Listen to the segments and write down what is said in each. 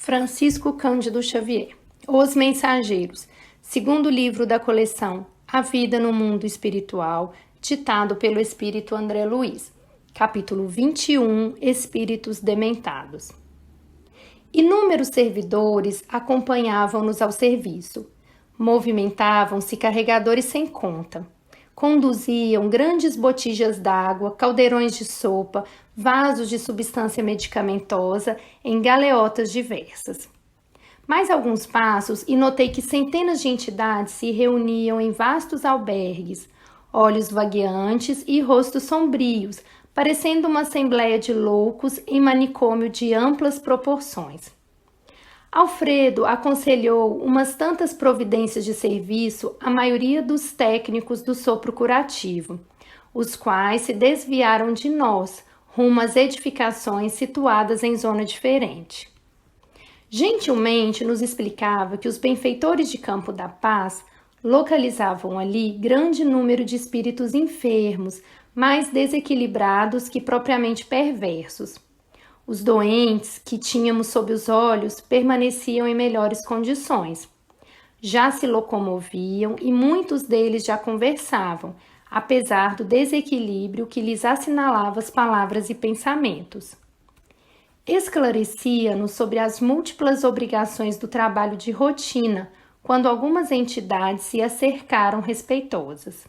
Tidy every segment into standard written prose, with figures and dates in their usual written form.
Francisco Cândido Xavier. Os Mensageiros, segundo livro da coleção A Vida no Mundo Espiritual, ditado pelo espírito André Luiz. Capítulo 21, Espíritos Dementados. Inúmeros servidores acompanhavam-nos ao serviço. Movimentavam-se carregadores sem conta. Conduziam grandes botijas d'água, caldeirões de sopa, vasos de substância medicamentosa em galeotas diversas. Mais alguns passos e notei que centenas de entidades se reuniam em vastos albergues, olhos vagueantes e rostos sombrios, parecendo uma assembleia de loucos em manicômio de amplas proporções. Alfredo aconselhou umas tantas providências de serviço à maioria dos técnicos do sopro curativo, os quais se desviaram de nós, rumo às edificações situadas em zona diferente. Gentilmente nos explicava que os benfeitores de Campo da Paz localizavam ali grande número de espíritos enfermos, mais desequilibrados que propriamente perversos. Os doentes que tínhamos sob os olhos permaneciam em melhores condições. Já se locomoviam e muitos deles já conversavam, apesar do desequilíbrio que lhes assinalava as palavras e pensamentos. Esclarecia-nos sobre as múltiplas obrigações do trabalho de rotina, quando algumas entidades se acercaram respeitosas.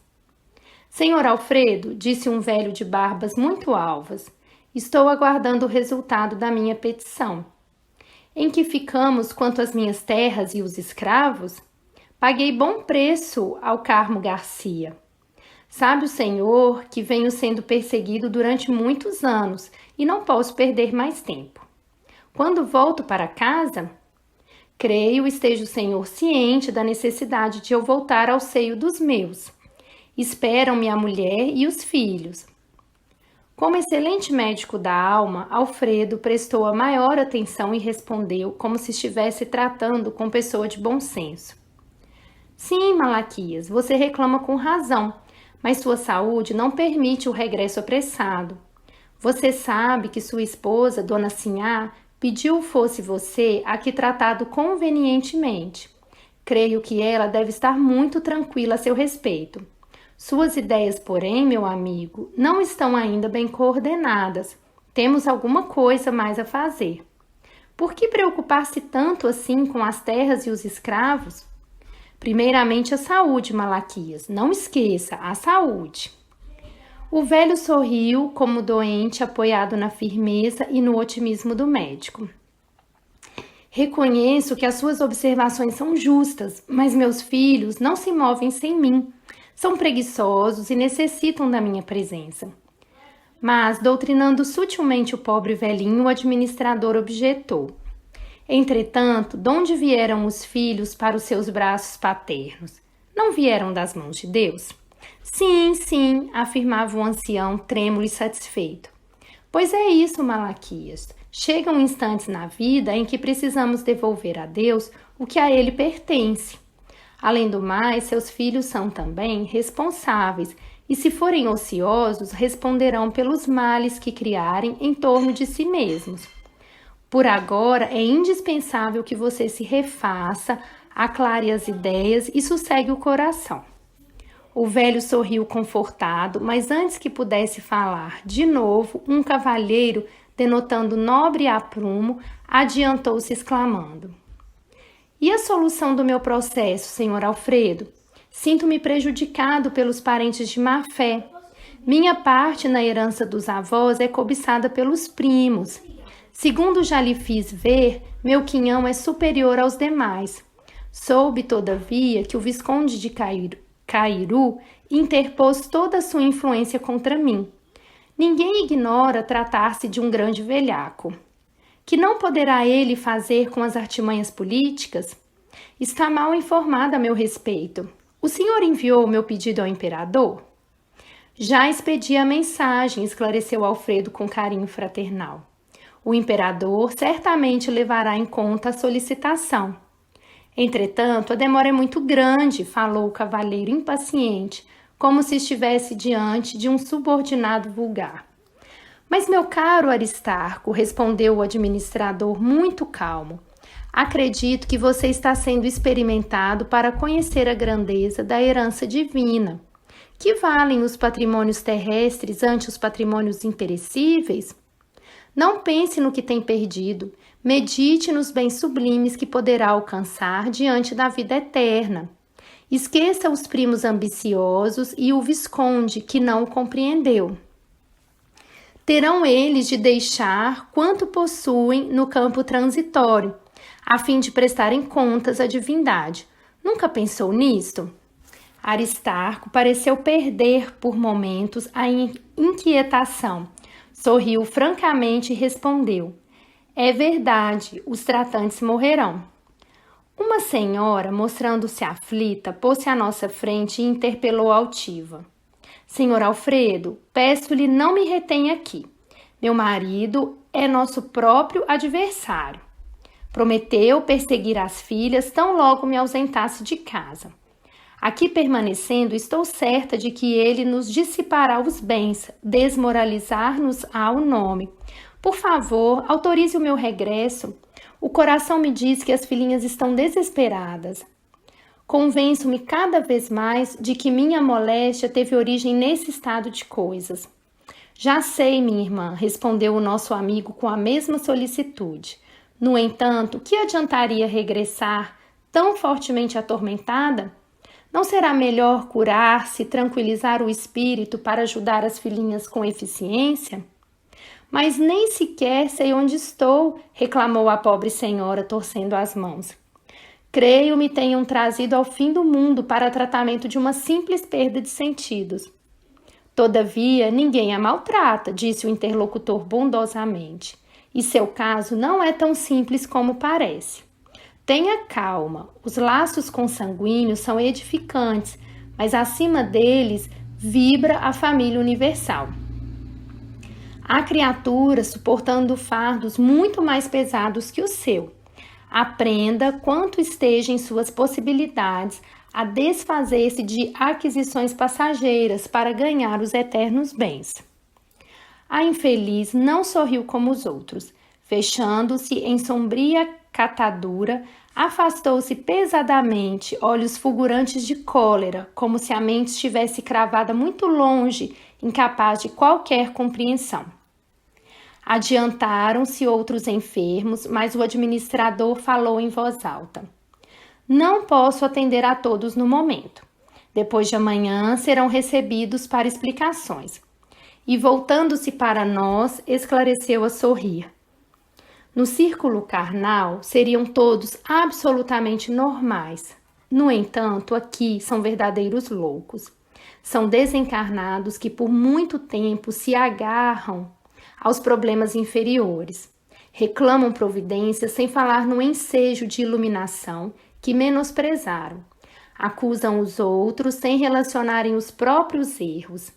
Senhor Alfredo, disse um velho de barbas muito alvas, estou aguardando o resultado da minha petição. Em que ficamos quanto às minhas terras e os escravos? Paguei bom preço ao Carmo Garcia. Sabe o senhor que venho sendo perseguido durante muitos anos e não posso perder mais tempo. Quando volto para casa, creio esteja o senhor ciente da necessidade de eu voltar ao seio dos meus. Esperam-me a mulher e os filhos. Como excelente médico da alma, Alfredo prestou a maior atenção e respondeu como se estivesse tratando com pessoa de bom senso. Sim, Malaquias, você reclama com razão, mas sua saúde não permite o regresso apressado. Você sabe que sua esposa, Dona Sinhá, pediu fosse você a que tratado convenientemente. Creio que ela deve estar muito tranquila a seu respeito. Suas ideias, porém, meu amigo, não estão ainda bem coordenadas. Temos alguma coisa mais a fazer. Por que preocupar-se tanto assim com as terras e os escravos? Primeiramente a saúde, Malaquias. Não esqueça, a saúde. O velho sorriu como doente, apoiado na firmeza e no otimismo do médico. Reconheço que as suas observações são justas, mas meus filhos não se movem sem mim. São preguiçosos e necessitam da minha presença. Mas, doutrinando sutilmente o pobre velhinho, o administrador objetou. Entretanto, donde vieram os filhos para os seus braços paternos? Não vieram das mãos de Deus? Sim, sim, afirmava o ancião, trêmulo e satisfeito. Pois é isso, Malaquias. Chegam instantes na vida em que precisamos devolver a Deus o que a ele pertence. Além do mais, seus filhos são também responsáveis e, se forem ociosos, responderão pelos males que criarem em torno de si mesmos. Por agora, é indispensável que você se refaça, aclare as ideias e sossegue o coração. O velho sorriu confortado, mas antes que pudesse falar de novo, um cavalheiro, denotando nobre aprumo, adiantou-se exclamando: E a solução do meu processo, senhor Alfredo? Sinto-me prejudicado pelos parentes de má fé. Minha parte na herança dos avós é cobiçada pelos primos. Segundo já lhe fiz ver, meu quinhão é superior aos demais. Soube, todavia, que o Visconde de Cairu interpôs toda a sua influência contra mim. Ninguém ignora tratar-se de um grande velhaco. Que não poderá ele fazer com as artimanhas políticas? Está mal informada a meu respeito. O senhor enviou o meu pedido ao imperador? Já expedi a mensagem, esclareceu Alfredo com carinho fraternal. O imperador certamente levará em conta a solicitação. Entretanto, a demora é muito grande, falou o cavalheiro impaciente, como se estivesse diante de um subordinado vulgar. Mas, meu caro Aristarco, respondeu o administrador muito calmo, Acredito que você está sendo experimentado para conhecer a grandeza da herança divina. Que valem os patrimônios terrestres ante os patrimônios imperecíveis? Não pense no que tem perdido, medite nos bens sublimes que poderá alcançar diante da vida eterna. Esqueça os primos ambiciosos e o visconde que não o compreendeu. Terão eles de deixar quanto possuem no campo transitório, a fim de prestarem contas à divindade. Nunca pensou nisto? Aristarco pareceu perder por momentos a inquietação. Sorriu francamente e respondeu: é verdade, os tratantes morrerão. Uma senhora, mostrando-se aflita, pôs-se à nossa frente e interpelou altiva: Senhor Alfredo, peço-lhe não me retenha aqui. Meu marido é nosso próprio adversário. Prometeu perseguir as filhas tão logo me ausentasse de casa. Aqui permanecendo, estou certa de que ele nos dissipará os bens, desmoralizar-nos-á o nome. Por favor, autorize o meu regresso. O coração me diz que as filhinhas estão desesperadas. Convenço-me cada vez mais de que minha moléstia teve origem nesse estado de coisas. Já sei, minha irmã, respondeu o nosso amigo com a mesma solicitude. No entanto, que adiantaria regressar tão fortemente atormentada? Não será melhor curar-se, tranquilizar o espírito para ajudar as filhinhas com eficiência? Mas nem sequer sei onde estou, reclamou a pobre senhora, torcendo as mãos. Creio me tenham trazido ao fim do mundo para tratamento de uma simples perda de sentidos. Todavia, ninguém a maltrata, disse o interlocutor bondosamente. E seu caso não é tão simples como parece. Tenha calma, os laços consanguíneos são edificantes, mas acima deles vibra a família universal. Há criaturas suportando fardos muito mais pesados que o seu. Aprenda, quanto esteja em suas possibilidades, a desfazer-se de aquisições passageiras para ganhar os eternos bens. A infeliz não sorriu como os outros. Fechando-se em sombria catadura, afastou-se pesadamente, olhos fulgurantes de cólera, como se a mente estivesse cravada muito longe, incapaz de qualquer compreensão. Adiantaram-se outros enfermos, mas o administrador falou em voz alta. Não posso atender a todos no momento. Depois de amanhã serão recebidos para explicações. E voltando-se para nós, esclareceu a sorrir. No círculo carnal, seriam todos absolutamente normais. No entanto, aqui são verdadeiros loucos. São desencarnados que por muito tempo se agarram aos problemas inferiores. Reclamam providência sem falar no ensejo de iluminação que menosprezaram. Acusam os outros sem relacionarem os próprios erros.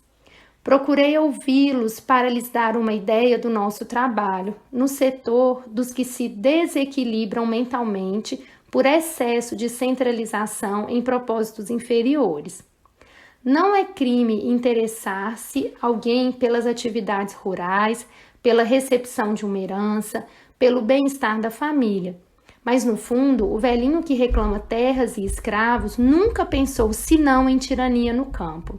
Procurei ouvi-los para lhes dar uma ideia do nosso trabalho, no setor dos que se desequilibram mentalmente por excesso de centralização em propósitos inferiores. Não é crime interessar-se alguém pelas atividades rurais, pela recepção de uma herança, pelo bem-estar da família. Mas, no fundo, o velhinho que reclama terras e escravos nunca pensou senão em tirania no campo.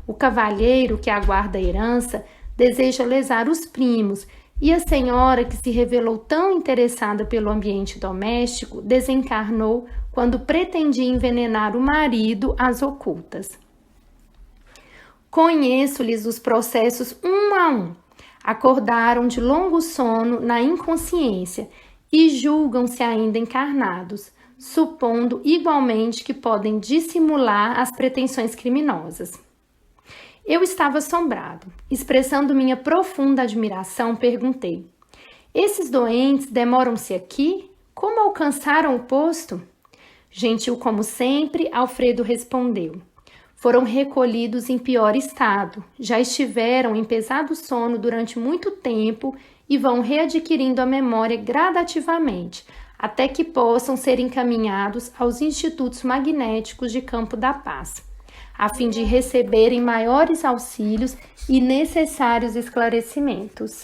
O cavalheiro que aguarda a herança deseja lesar os primos, e a senhora que se revelou tão interessada pelo ambiente doméstico desencarnou quando pretendia envenenar o marido às ocultas. Conheço-lhes os processos um a um. Acordaram de longo sono na inconsciência e julgam-se ainda encarnados, supondo igualmente que podem dissimular as pretensões criminosas. Eu estava assombrado. Expressando minha profunda admiração, perguntei: esses doentes demoram-se aqui? Como alcançaram o posto? Gentil como sempre, Alfredo respondeu: foram recolhidos em pior estado, já estiveram em pesado sono durante muito tempo e vão readquirindo a memória gradativamente, até que possam ser encaminhados aos institutos magnéticos de Campo da Paz, a fim de receberem maiores auxílios e necessários esclarecimentos.